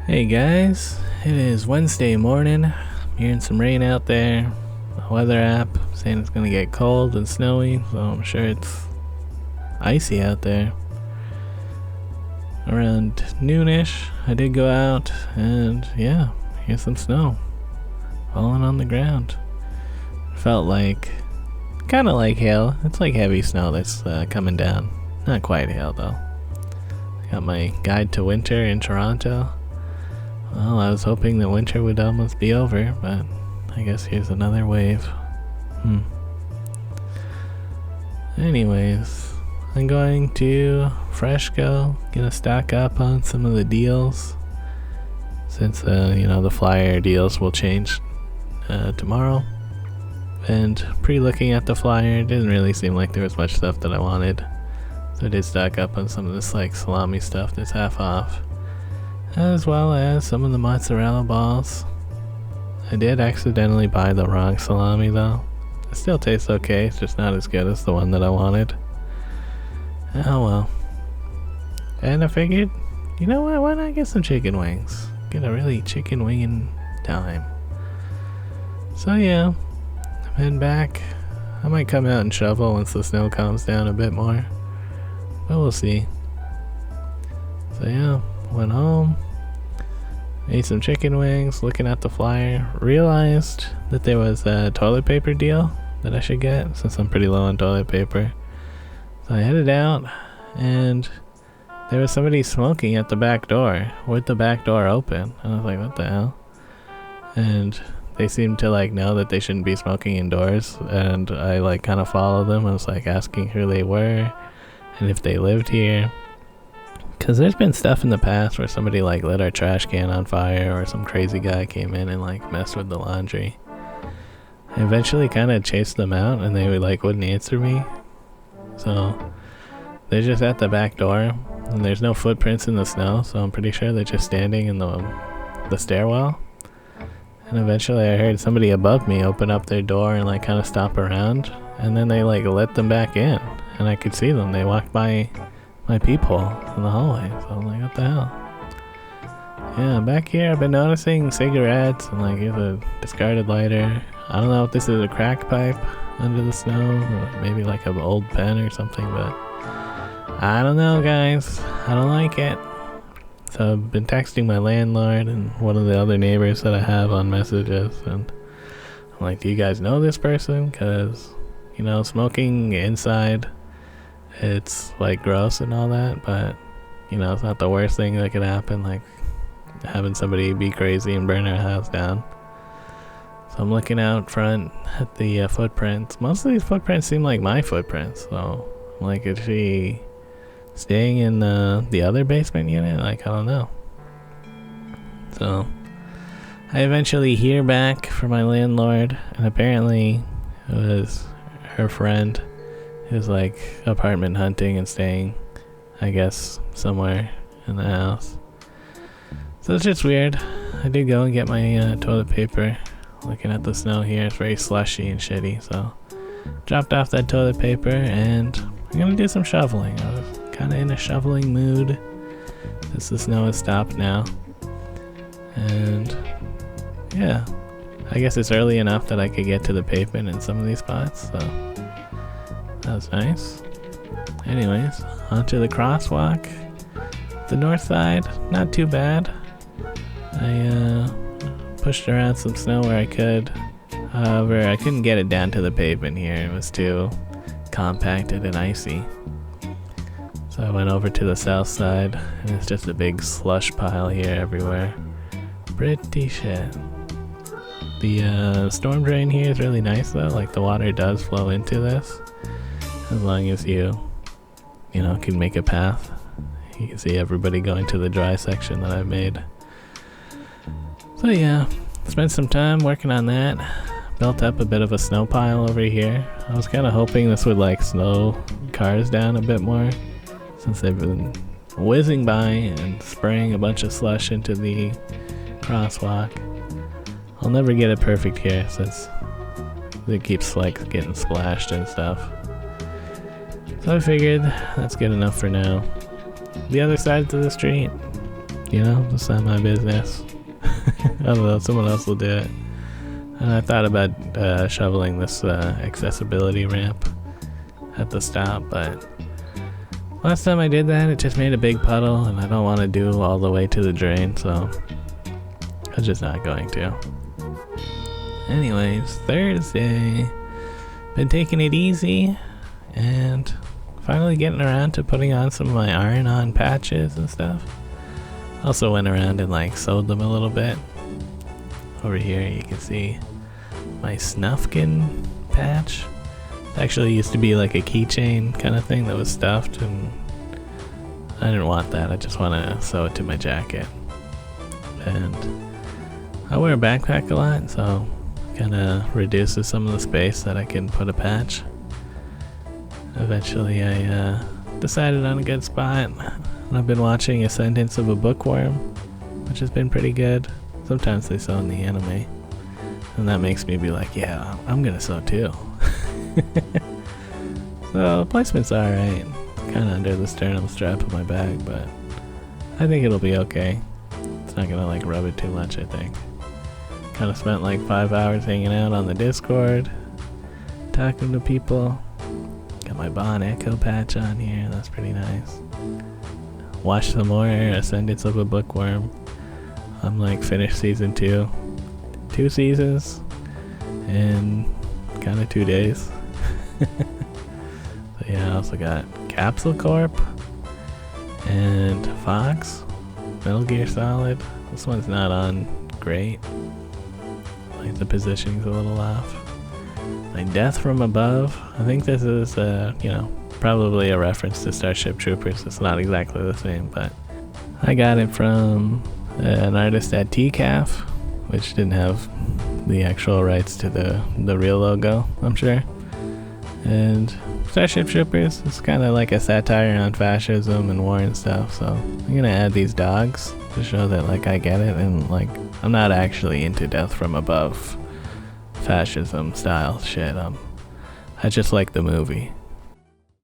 Hey guys, it is Wednesday morning. I'm hearing some rain out there. The weather app saying it's gonna get cold and snowy, so I'm sure it's icy out there. Around noonish, I did go out and yeah, here's some snow falling on the ground. Felt like, kind of like hail. It's like heavy snow that's coming down. Not quite hail though. Got my guide to winter in Toronto. Well, I was hoping that winter would almost be over, but I guess here's another wave. Anyways, I'm going to Freshco, gonna stock up on some of the deals. Since, the flyer deals will change tomorrow. And pre-looking at the flyer, it didn't really seem like there was much stuff that I wanted. So I did stock up on some of this salami stuff that's half off. As well as some of the mozzarella balls. I did accidentally buy the wrong salami though. It still tastes okay, it's just not as good as the one that I wanted. Oh well. And I figured, you know what, why not get some chicken wings? Get a really chicken winging time. So yeah, I'm heading back. I might come out and shovel once the snow calms down a bit more. But we'll see. So yeah, went home. Ate some chicken wings, looking at the flyer, realized that there was a toilet paper deal that I should get since I'm pretty low on toilet paper. So I headed out and there was somebody smoking at the back door with the back door open. And I was like, what the hell? And they seemed to know that they shouldn't be smoking indoors, and I kind of followed them. I was asking who they were and if they lived here. Cause there's been stuff in the past where somebody lit our trash can on fire, or some crazy guy came in and messed with the laundry. I eventually kind of chased them out and they wouldn't answer me. So they're just at the back door and there's no footprints in the snow, so I'm pretty sure they're just standing in the stairwell. And eventually I heard somebody above me open up their door and kind of stop around, and then they let them back in and I could see them. They walked by my peephole in the hallway, so I'm like, what the hell? Yeah, back here I've been noticing cigarettes and here's a discarded lighter. I don't know if this is a crack pipe under the snow, or maybe an old pen or something, but I don't know guys, I don't like it. So I've been texting my landlord and one of the other neighbors that I have on messages, and I'm like, do you guys know this person? Cause smoking inside, it's gross and all that, but it's not the worst thing that could happen, having somebody be crazy and burn our house down. So I'm looking out front at the footprints. Most of these footprints seem like my footprints, so I'm like, is she staying in the other basement unit? I don't know. So I eventually hear back from my landlord, and apparently it was her friend who's apartment hunting and staying, I guess, somewhere in the house. So it's just weird. I did go and get my toilet paper. Looking at the snow here, it's very slushy and shitty, so dropped off that toilet paper and I'm gonna do some shoveling. I was kind of in a shoveling mood since the snow has stopped now. And yeah, I guess it's early enough that I could get to the pavement in some of these spots, so that was nice. Anyways, onto the crosswalk. The north side, not too bad. I pushed around some snow where I could. However, I couldn't get it down to the pavement here. It was too compacted and icy. So I went over to the south side, and it's just a big slush pile here everywhere. Pretty shit. The storm drain here is really nice though. The water does flow into this, as long as you can make a path. You can see everybody going to the dry section that I've made. So yeah, spent some time working on that. Built up a bit of a snow pile over here. I was kind of hoping this would slow cars down a bit more, since they've been whizzing by and spraying a bunch of slush into the crosswalk. I'll never get it perfect here since it keeps getting splashed and stuff. So I figured that's good enough for now. The other side of the street, You know, it's not my business. I don't know, someone else will do it. And I thought about shoveling this accessibility ramp at the stop, but last time I did that, it just made a big puddle, and I don't want to do all the way to the drain, so I'm just not going to. Anyways, Thursday. Been taking it easy, and finally getting around to putting on some of my iron-on patches and stuff. Also went around and like sewed them a little bit. Over here you can see my Snufkin patch. It actually used to be like a keychain kind of thing that was stuffed, and I didn't want that. I just want to sew it to my jacket. And I wear a backpack a lot, so kind of reduces some of the space that I can put a patch. Eventually I decided on a good spot, and I've been watching A Sentence of a Bookworm, which has been pretty good. Sometimes they sew in the anime, and that makes me be like, yeah, I'm gonna sew too. So placement's alright, kinda under the sternum strap of my bag, but I think it'll be okay. It's not gonna like rub it too much, I think. Kinda spent like 5 hours hanging out on the Discord, talking to people. Got my Bon Echo patch on here, that's pretty nice. Watched some more Ascendance of a Bookworm. I'm like finished season 2. 2 seasons in kind of 2 days. So yeah, I also got Capsule Corp and Fox, Metal Gear Solid. This one's not on great. Like the positioning's a little off. Like Death from Above. I think this is you know, probably a reference to Starship Troopers. It's not exactly the same, but I got it from an artist at TCAF, which didn't have the actual rights to the real logo, I'm sure. And Starship Troopers is kind of like a satire on fascism and war and stuff, so I'm gonna add these dogs to show that like I get it, and like I'm not actually into Death from Above fascism style shit. I just like the movie.